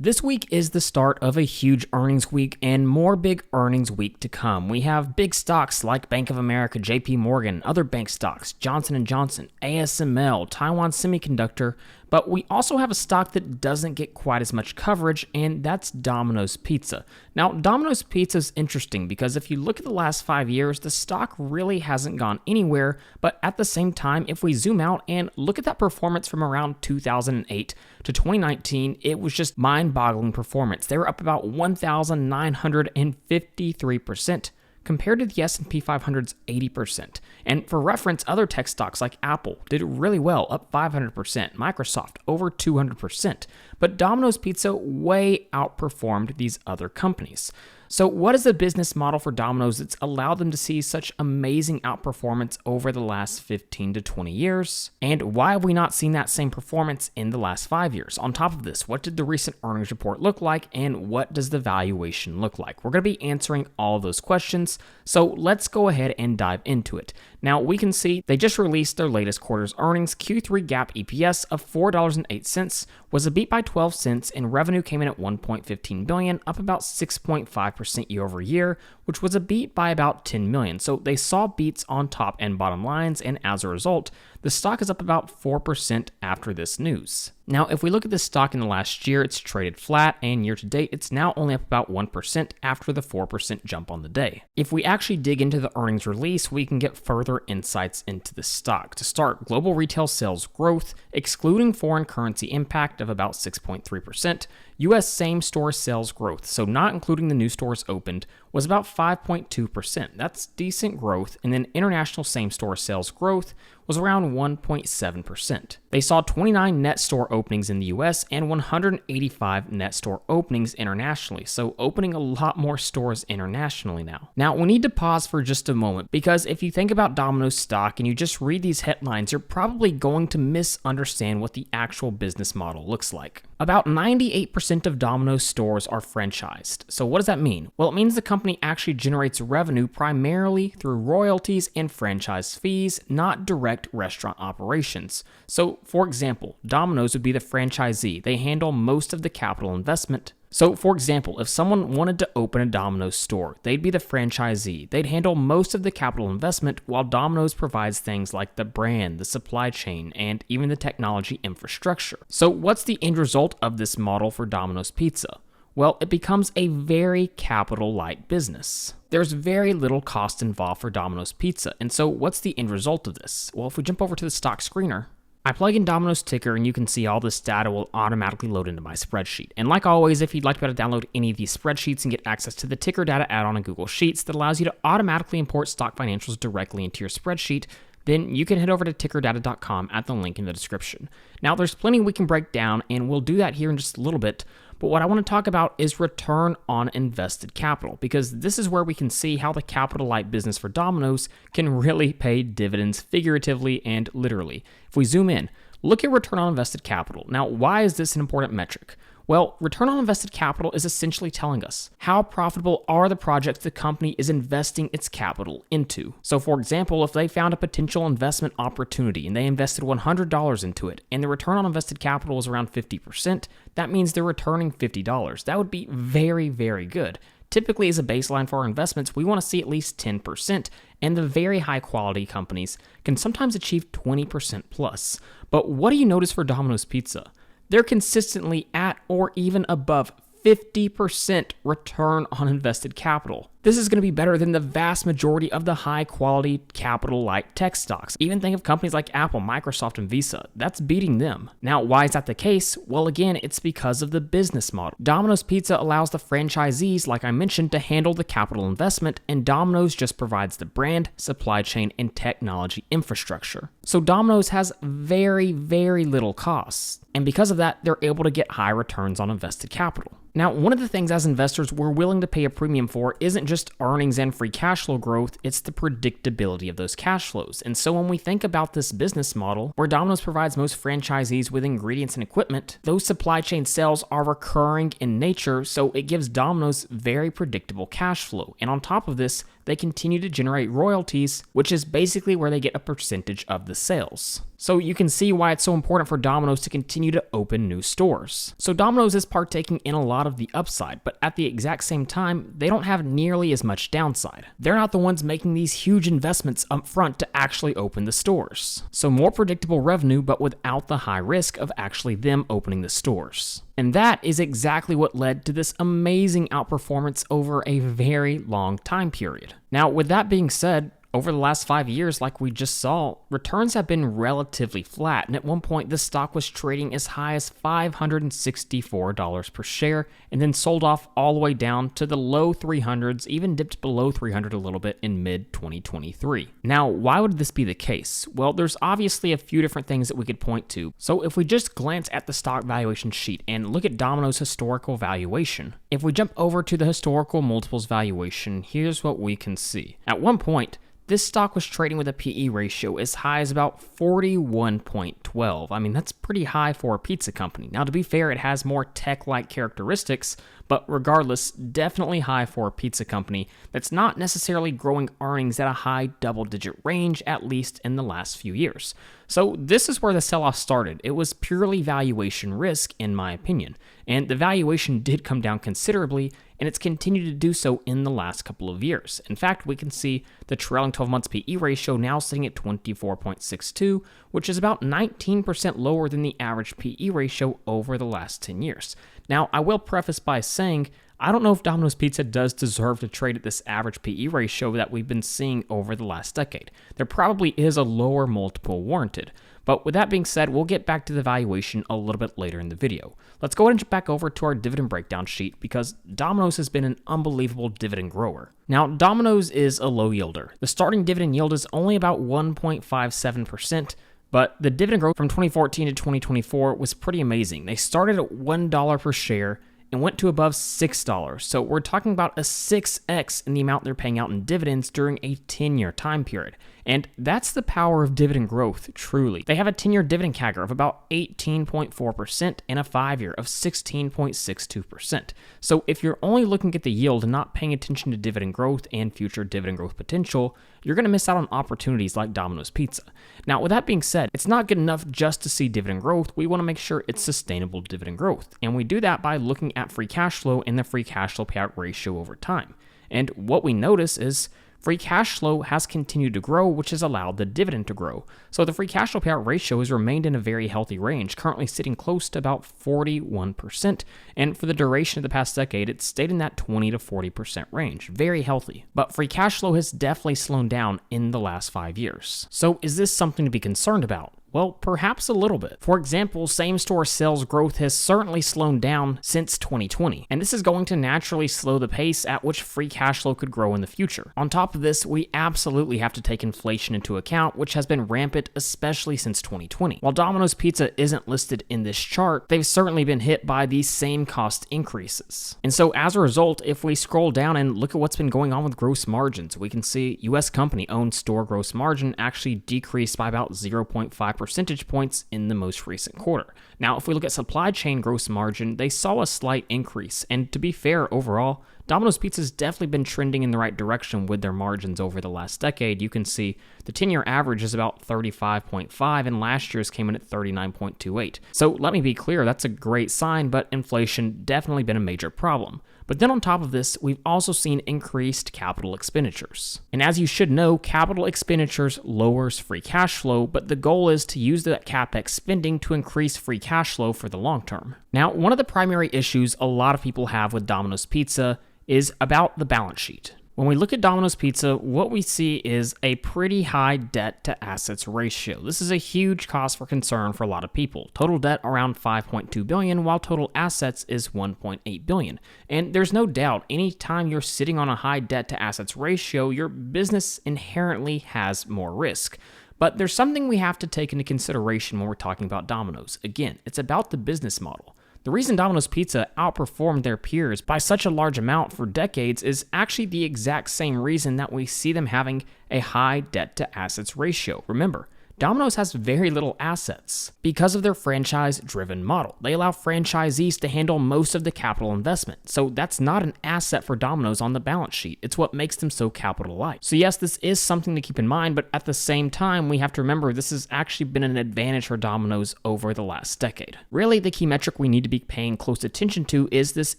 This week is the start of a huge earnings week and more big earnings week to come. We have big stocks like Bank of America, JP Morgan, other bank stocks, Johnson & Johnson, ASML, Taiwan Semiconductor, but we also have a stock that doesn't get quite as much coverage, and that's Domino's Pizza. Now, Domino's Pizza is interesting because if you look at the last 5 years, the stock really hasn't gone anywhere, but at the same time, if we zoom out and look at that performance from around 2008 to 2019, it was just mind-boggling performance. They were up about 1,953%. compared to the S&P 500's 80%. And for reference, other tech stocks like Apple did really well, up 500%, Microsoft over 200%, but Domino's Pizza way outperformed these other companies. So what is the business model for Domino's that's allowed them to see such amazing outperformance over the last 15 to 20 years? And why have we not seen that same performance in the last 5 years? On top of this, what did the recent earnings report look like, and what does the valuation look like? We're going to be answering all of those questions, so let's go ahead and dive into it. Now, we can see they just released their latest quarter's earnings. Q3 GAAP EPS of $4.08 was a beat by 12 cents, and revenue came in at $1.15 billion, up about 6.5% year over year, which was a beat by about $10 million. So they saw beats on top and bottom lines, and as a result, the stock is up about 4% after this news. Now, if we look at this stock in the last year, it's traded flat, and year to date, it's now only up about 1% after the 4% jump on the day. If we actually dig into the earnings release, we can get further insights into the stock. To start, global retail sales growth, excluding foreign currency impact of about 6.3%, U.S. same-store sales growth, so not including the new stores opened, was about 5.2%. That's decent growth, and then international same-store sales growth was around 1.7%. They saw 29 net store openings in the US and 185 net store openings internationally, so opening a lot more stores internationally now. Now, we need to pause for just a moment, because if you think about Domino's stock and you just read these headlines, you're probably going to misunderstand what the actual business model looks like. About 98% of Domino's stores are franchised. So what does that mean? Well, it means the company actually generates revenue primarily through royalties and franchise fees, not direct restaurant operations. So, for example, Domino's would be the franchisee. They handle most of the capital investment. So, for example, if someone wanted to open a Domino's store, they'd be the franchisee. They'd handle most of the capital investment, while Domino's provides things like the brand, the supply chain, and even the technology infrastructure. So, what's the end result of this model for Domino's Pizza? Well, it becomes a very capital-light business. There's very little cost involved for Domino's Pizza, and so what's the end result of this? Well, if we jump over to the stock screener, I plug in Domino's ticker, and you can see all this data will automatically load into my spreadsheet. And like always, if you'd like to be able to download any of these spreadsheets and get access to the ticker data add-on in Google Sheets that allows you to automatically import stock financials directly into your spreadsheet, then you can head over to tickerdata.com at the link in the description. Now, there's plenty we can break down, and we'll do that here in just a little bit. But what I want to talk about is return on invested capital, because this is where we can see how the capital-light business for Domino's can really pay dividends figuratively and literally. If we zoom in, look at return on invested capital. Now, why is this an important metric? Well, return on invested capital is essentially telling us how profitable are the projects the company is investing its capital into. So for example, if they found a potential investment opportunity and they invested $100 into it and the return on invested capital was around 50%, that means they're returning $50. That would be very, very good. Typically, as a baseline for our investments, we want to see at least 10%, and the very high quality companies can sometimes achieve 20% plus. But what do you notice for Domino's Pizza? They're consistently at or even above 50% return on invested capital. This is going to be better than the vast majority of the high-quality, capital-light tech stocks. Even think of companies like Apple, Microsoft, and Visa. That's beating them. Now, why is that the case? Well, again, it's because of the business model. Domino's Pizza allows the franchisees, like I mentioned, to handle the capital investment, and Domino's just provides the brand, supply chain, and technology infrastructure. So Domino's has very, very little costs, and because of that, they're able to get high returns on invested capital. Now, one of the things as investors we're willing to pay a premium for isn't just earnings and free cash flow growth, it's the predictability of those cash flows. And so when we think about this business model, where Domino's provides most franchisees with ingredients and equipment, those supply chain sales are recurring in nature, so it gives Domino's very predictable cash flow. And on top of this, they continue to generate royalties, which is basically where they get a percentage of the sales. So you can see why it's so important for Domino's to continue to open new stores. So Domino's is partaking in a lot of the upside, but at the exact same time, they don't have nearly as much downside. They're not the ones making these huge investments up front to actually open the stores. So more predictable revenue, but without the high risk of actually them opening the stores. And that is exactly what led to this amazing outperformance over a very long time period. Now, with that being said, over the last 5 years, like we just saw, returns have been relatively flat, and at one point the stock was trading as high as $564 per share, and then sold off all the way down to the low 300s, even dipped below 300 a little bit in mid-2023. Now, why would this be the case? Well, there's obviously a few different things that we could point to. So if we just glance at the stock valuation sheet and look at Domino's historical valuation, if we jump over to the historical multiples valuation, here's what we can see. At one point, this stock was trading with a PE ratio as high as about 41.12. I mean, that's pretty high for a pizza company. Now, to be fair, it has more tech-like characteristics, but regardless, definitely high for a pizza company that's not necessarily growing earnings at a high double-digit range, at least in the last few years. So this is where the sell-off started. It was purely valuation risk, in my opinion, and the valuation did come down considerably, and it's continued to do so in the last couple of years. In fact, we can see the trailing 12 months PE ratio now sitting at 24.62, which is about 19% lower than the average PE ratio over the last 10 years. Now, I will preface by saying, I don't know if Domino's Pizza does deserve to trade at this average PE ratio that we've been seeing over the last decade. There probably is a lower multiple warranted. But with that being said, we'll get back to the valuation a little bit later in the video. Let's go ahead and jump back over to our dividend breakdown sheet because Domino's has been an unbelievable dividend grower. Now, Domino's is a low yielder. The starting dividend yield is only about 1.57%, but the dividend growth from 2014 to 2024 was pretty amazing. They started at $1 per share and went to above $6. So we're talking about a 6x in the amount they're paying out in dividends during a 10-year time period. And that's the power of dividend growth, truly. They have a 10-year dividend CAGR of about 18.4% and a 5-year of 16.62%. So if you're only looking at the yield and not paying attention to dividend growth and future dividend growth potential, you're going to miss out on opportunities like Domino's Pizza. Now, with that being said, it's not good enough just to see dividend growth. We want to make sure it's sustainable dividend growth. And we do that by looking at free cash flow and the free cash flow payout ratio over time. And what we notice is free cash flow has continued to grow, which has allowed the dividend to grow. So the free cash flow payout ratio has remained in a very healthy range, currently sitting close to about 41%. And for the duration of the past decade, it's stayed in that 20 to 40% range. Very healthy. But free cash flow has definitely slowed down in the last 5 years. So is this something to be concerned about? Well, perhaps a little bit. For example, same-store sales growth has certainly slowed down since 2020, and this is going to naturally slow the pace at which free cash flow could grow in the future. On top of this, we absolutely have to take inflation into account, which has been rampant, especially since 2020. While Domino's Pizza isn't listed in this chart, they've certainly been hit by these same cost increases. And so as a result, if we scroll down and look at what's been going on with gross margins, we can see U.S. company-owned store gross margin actually decreased by about 0.5 percentage points in the most recent quarter. Now, if we look at supply chain gross margin, they saw a slight increase, and to be fair, overall, Domino's Pizza has definitely been trending in the right direction with their margins over the last decade. You can see the 10-year average is about 35.5, and last year's came in at 39.28. So let me be clear, that's a great sign, but inflation definitely been a major problem. But then on top of this, we've also seen increased capital expenditures. And as you should know, capital expenditures lowers free cash flow, but the goal is to use that CapEx spending to increase free cash flow for the long term. Now, one of the primary issues a lot of people have with Domino's Pizza is about the balance sheet. When we look at Domino's Pizza, what we see is a pretty high debt to assets ratio. This is a huge cause for concern for a lot of people. Total debt around $5.2 billion, while total assets is $1.8 billion. And there's no doubt, anytime you're sitting on a high debt to assets ratio, your business inherently has more risk. But there's something we have to take into consideration when we're talking about Domino's. Again, it's about the business model. The reason Domino's Pizza outperformed their peers by such a large amount for decades is actually the exact same reason that we see them having a high debt to assets ratio. Remember, Domino's has very little assets because of their franchise-driven model. They allow franchisees to handle most of the capital investment, so that's not an asset for Domino's on the balance sheet. It's what makes them so capital light. So yes, this is something to keep in mind, but at the same time, we have to remember this has actually been an advantage for Domino's over the last decade. Really, the key metric we need to be paying close attention to is this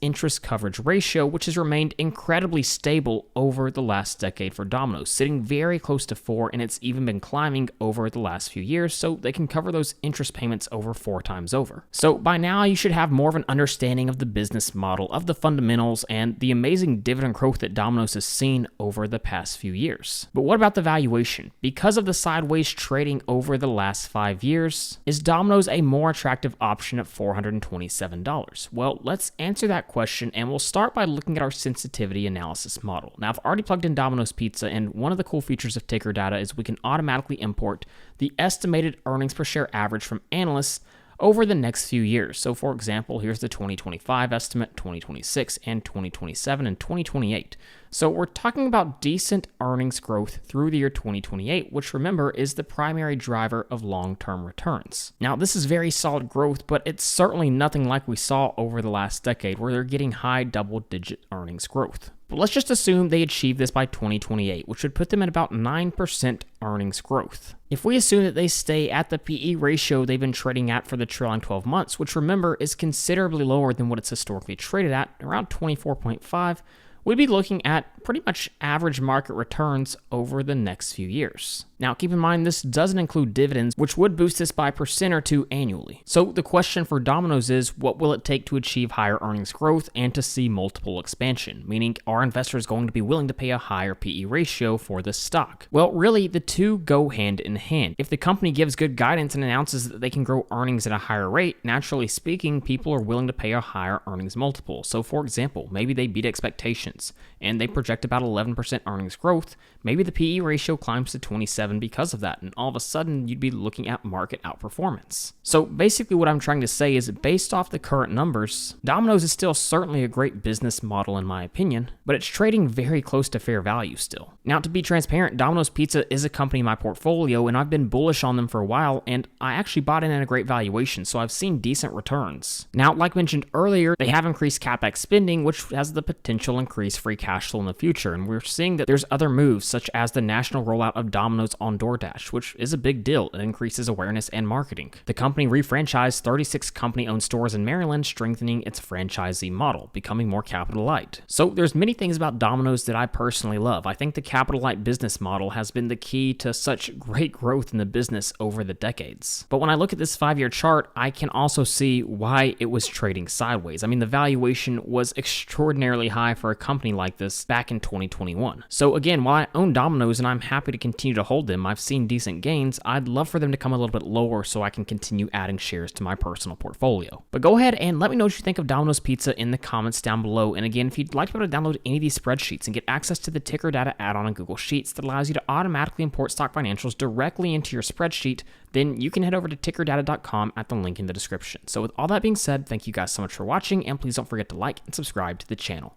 interest coverage ratio, which has remained incredibly stable over the last decade for Domino's, sitting very close to 4, and it's even been climbing over the last few years, so they can cover those interest payments over 4 times over. So by now, you should have more of an understanding of the business model, of the fundamentals, and the amazing dividend growth that Domino's has seen over the past few years. But what about the valuation? Because of the sideways trading over the last 5 years, is Domino's a more attractive option at $427? Well, let's answer that question, and we'll start by looking at our sensitivity analysis model. Now, I've already plugged in Domino's Pizza, and one of the cool features of ticker data is we can automatically import the estimated earnings per share average from analysts over the next few years. So for example, here's the 2025 estimate, 2026, and 2027, and 2028. So we're talking about decent earnings growth through the year 2028, which remember is the primary driver of long-term returns. Now, this is very solid growth, but it's certainly nothing like we saw over the last decade where they're getting high double-digit earnings growth. But let's just assume they achieve this by 2028, which would put them at about 9% earnings growth. If we assume that they stay at the PE ratio they've been trading at for the trailing 12 months, which remember is considerably lower than what it's historically traded at, around 24.5, we'd be looking at pretty much average market returns over the next few years. Now, keep in mind, this doesn't include dividends, which would boost this by 1% or 2% annually. So the question for Domino's is, what will it take to achieve higher earnings growth and to see multiple expansion? Meaning, are investors going to be willing to pay a higher PE ratio for this stock? Well, really, the two go hand in hand. If the company gives good guidance and announces that they can grow earnings at a higher rate, naturally speaking, people are willing to pay a higher earnings multiple. So for example, maybe they beat expectations and they project about 11% earnings growth. Maybe the PE ratio climbs to 27 because of that, and all of a sudden you'd be looking at market outperformance. So basically what I'm trying to say is, based off the current numbers, Domino's is still certainly a great business model in my opinion, but it's trading very close to fair value still. Now, to be transparent, Domino's Pizza is a company in my portfolio, and I've been bullish on them for a while, and I actually bought in at a great valuation, so I've seen decent returns. Now, like mentioned earlier, they have increased CapEx spending, which has the potential to increase free cash flow in the future, and we're seeing that there's other moves, such as the national rollout of Domino's on DoorDash, which is a big deal. It increases awareness and marketing. The company refranchised 36 company-owned stores in Maryland, strengthening its franchisee model, becoming more capital light. So there's many things about Domino's that I personally love. I think the capital light business model has been the key to such great growth in the business over the decades. But when I look at this 5-year chart, I can also see why it was trading sideways. I mean, the valuation was extraordinarily high for a company like this back in 2021. So again, while I own Domino's and I'm happy to continue to hold them, I've seen decent gains. I'd love for them to come a little bit lower so I can continue adding shares to my personal portfolio. But go ahead and let me know what you think of Domino's Pizza in the comments down below. And again, if you'd like to be able to download any of these spreadsheets and get access to the ticker data add-on in Google Sheets that allows you to automatically import stock financials directly into your spreadsheet, then you can head over to tickerdata.com at the link in the description. So with all that being said, thank you guys so much for watching, and please don't forget to like and subscribe to the channel.